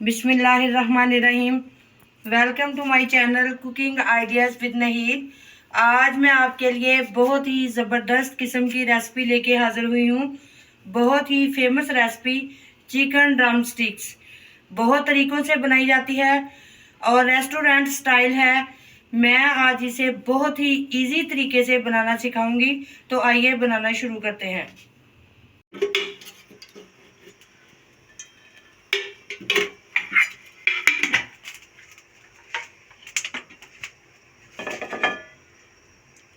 बिस्मिल्लाहिर्रहमानिर्रहीम। Welcome to my channel cooking ideas with Nahid. आज मैं आपके लिए बहुत ही ज़बरदस्त किस्म की रेसिपी लेके हाज़िर हुई हूँ। बहुत ही famous recipe chicken drumsticks बहुत तरीक़ों से बनाई जाती है और रेस्टोरेंट स्टाइल है। मैं आज इसे बहुत ही इजी तरीके से बनाना सिखाऊंगी, तो आइए बनाना शुरू करते हैं।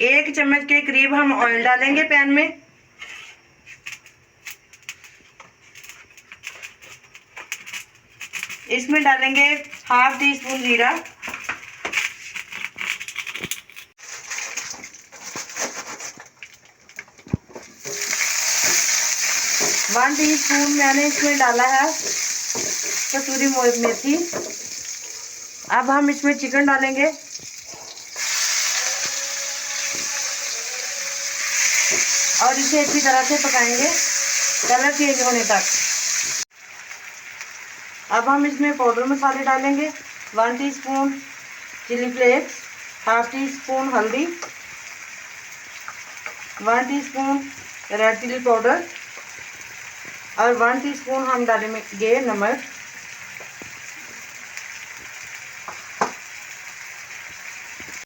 एक चम्मच के करीब हम ऑयल डालेंगे पैन में। इसमें डालेंगे हाफ टी स्पून जीरा, 1 टीस्पून मैंने इसमें डाला है कसूरी मेथी। अब हम इसमें चिकन डालेंगे और इसे अच्छी तरह से पकाएंगे कलर चेंज होने तक। अब हम इसमें पाउडर मसाले डालेंगे, 1 teaspoon chilli flakes, half teaspoon हल्दी, 1 टीस्पून रेड चिली पाउडर और 1 टीस्पून हम डालेंगे नमक।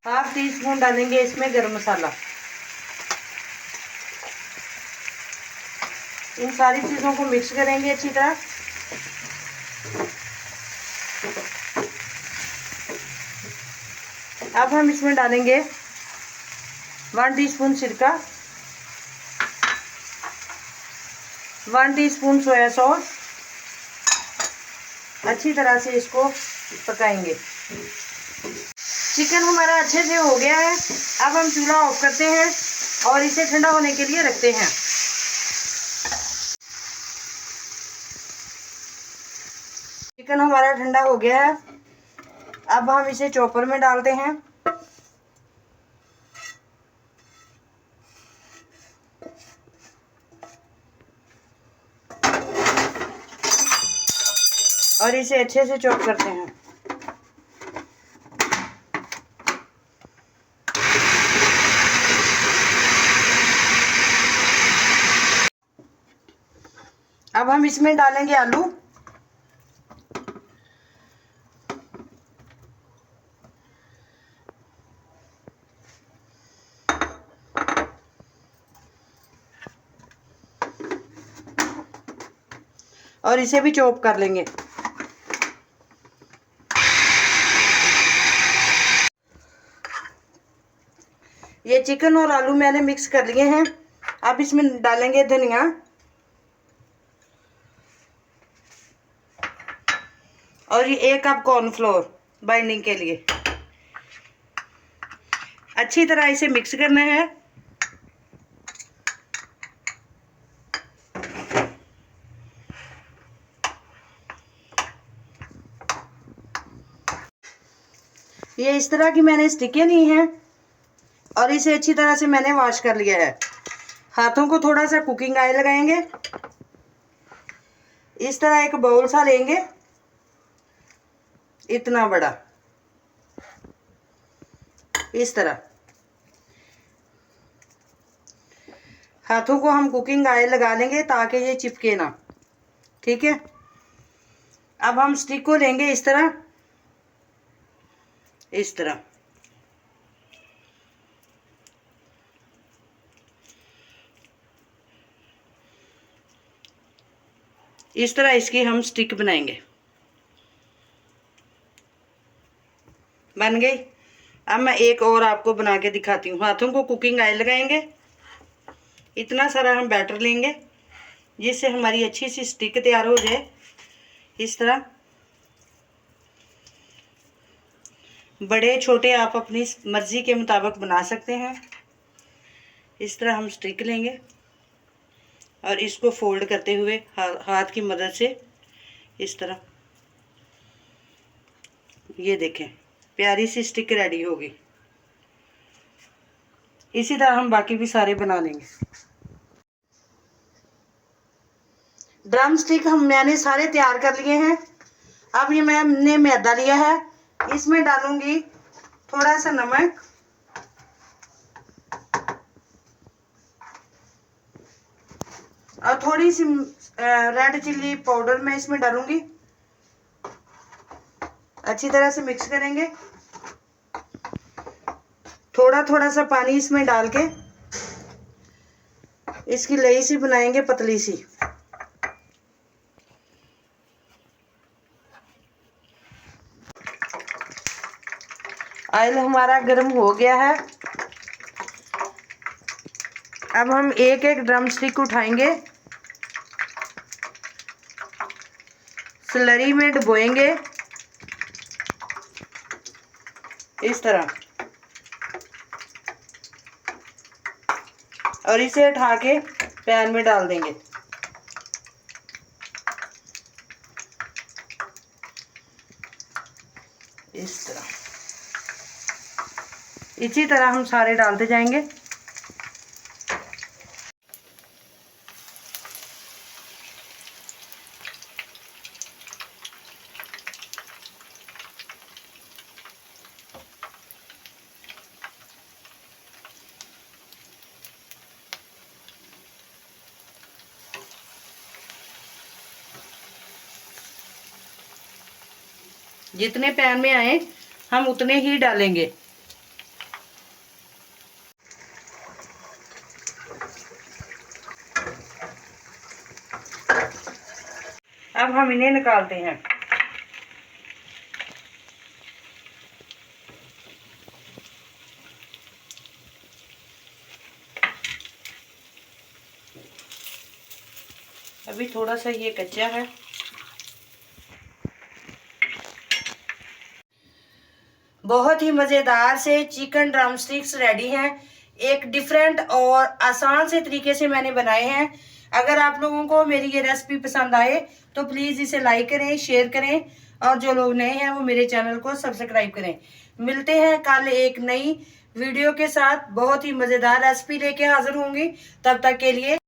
हाफ टी स्पून डालेंगे इसमें गरम मसाला। इन सारी चीज़ों को मिक्स करेंगे अच्छी तरह। अब हम इसमें डालेंगे 1 टीस्पून सिरका, 1 टीस्पून सोया सॉस। अच्छी तरह से इसको पकाएंगे। चिकन हमारा अच्छे से हो गया है। अब हम चूल्हा ऑफ करते हैं और इसे ठंडा होने के लिए रखते हैं। चिकन हमारा ठंडा हो गया है। अब हम इसे चॉपर में डालते हैं। और इसे अच्छे से चॉप करते हैं। अब हम इसमें डालेंगे आलू। और इसे भी चॉप कर लेंगे। ये चिकन और आलू मैंने मिक्स कर लिए हैं। अब इसमें डालेंगे धनिया और ये 1 कप कॉर्नफ्लोर बाइंडिंग के लिए। अच्छी तरह इसे मिक्स करना है। ये इस तरह की मैंने स्टिकें ली हैं और इसे अच्छी तरह से मैंने वॉश कर लिया है। हाथों को थोड़ा सा कुकिंग ऑयल लगाएंगे। इस तरह एक बाउल सा लेंगे, इतना बड़ा, इस तरह। हाथों को हम कुकिंग ऑयल लगा लेंगे ताकि ये चिपके ना। ठीक है। अब हम स्टिक को लेंगे इस तरह, इस तरह। इस तरह इसकी हम स्टिक बनाएंगे। बन गई। अब मैं एक और आपको बना के दिखाती हूँ। हाथों को कुकिंग ऑयल लगाएंगे, इतना सारा हम बैटर लेंगे जिससे हमारी अच्छी सी स्टिक तैयार हो जाए। इस तरह बड़े छोटे आप अपनी मर्ज़ी के मुताबिक बना सकते हैं। इस तरह हम स्टिक लेंगे और इसको फोल्ड करते हुए हाथ की मदद से इस तरह, ये देखें प्यारी सी स्टिक रेडी होगी। इसी तरह हम बाकी भी सारे बना लेंगे। ड्रम स्टिक मैंने सारे तैयार कर लिए हैं। अब ये मैंने मैदा लिया है, इसमें डालूंगी थोड़ा सा नमक और थोड़ी सी रेड चिल्ली पाउडर मैं इसमें डालूंगी। अच्छी तरह से मिक्स करेंगे। थोड़ा थोड़ा सा पानी इसमें डाल के इसकी लेई सी बनाएंगे, पतली सी। ऑयल हमारा गर्म हो गया है। अब हम एक एक ड्रम स्टिक उठाएंगे, स्लरी में डुबोएंगे इस तरह, और इसे उठा के पैन में डाल देंगे। इस तरह, इसी तरह हम सारे डालते जाएंगे। जितने पैन में आए हम उतने ही डालेंगे। अब हम इन्हें निकालते हैं। अभी थोड़ा सा ये कच्चा है। बहुत ही मज़ेदार से चिकन ड्रम स्टिक्स रेडी हैं। एक डिफरेंट और आसान से तरीके से मैंने बनाए हैं। अगर आप लोगों को मेरी ये रेसिपी पसंद आए तो प्लीज़ इसे लाइक करें, शेयर करें, और जो लोग नए हैं वो मेरे चैनल को सब्सक्राइब करें। मिलते हैं कल एक नई वीडियो के साथ। बहुत ही मज़ेदार रेसिपी लेके हाजिर होंगी। तब तक के लिए